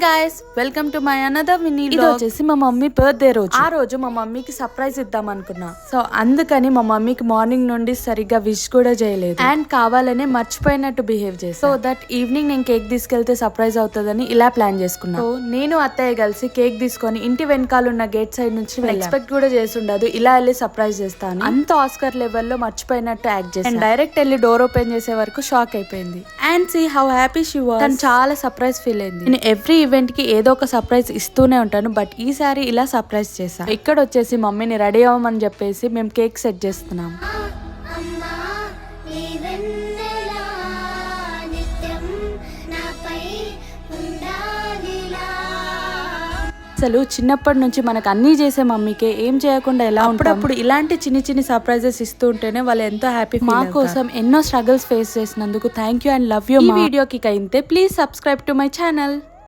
Guys, welcome to my another mini vlog. ఇది వచ్చేసి మా మమ్మీ బర్త్డే రోజు. ఆ రోజు మా మమ్మీకి సర్ప్రైజ్ ఇద్దాం అనుకున్నా. సో అందుకని మా మమ్మీకి మార్నింగ్ నుండి సరిగ్గా విష్ కూడా చేయలేదు అండ్ కావాలనే మర్చిపోయినట్టు బిహేవ్ చేసి, సో దట్ ఈవినింగ్ నేను కేక్ తీసుకెళ్తే సర్ప్రైజ్ అవుతుందని ఇలా ప్లాన్ చేసుకున్నా. సో నేను అత్తయ్య కలిసి కేక్ తీసుకొని ఇంటి వెనకాల ఉన్న గేట్ సైడ్ నుంచి ఎక్స్పెక్ట్ కూడా చేసి ఉండదు ఇలా వెళ్ళి సర్ప్రైజ్ చేస్తాను. అంత ఆస్కర్ లెవెల్లో మర్చిపోయినట్టు యాక్ట్ చేసి అండ్ డైరెక్ట్ వెళ్ళి డోర్ ఓపెన్ చేసే వరకు షాక్ అయిపోయింది. And see how happy she was. తను చాలా సర్ప్రైజ్ ఫీల్ అయింది. నేను ఎవ్రీ ఈవెంట్ కి ఏదో ఒక సర్ప్రైజ్ ఇస్తూనే ఉంటాను, బట్ ఈసారి ఇలా సర్ప్రైజ్ చేశాను. ఇక్కడ వచ్చేసి మమ్మీని రెడీ అవ్వమని చెప్పేసి మేము కేక్ సెట్ చేస్తున్నాం. అసలు చిన్నప్పటి నుంచి మనకు అన్ని చేసే మమ్మీకే ఏం చేయకుండా ఎలా అప్పుడప్పుడు ఇలాంటి చిన్ని చిన్ని సర్ప్రైజెస్ ఇస్తూ ఉంటేనే వాళ్ళు ఎంతో హ్యాపీ. మా కోసం ఎన్నో స్ట్రగుల్స్ ఫేస్ చేసినందుకు thank you and love you. ఈ వీడియోకి ఇంతే. Please subscribe to my channel.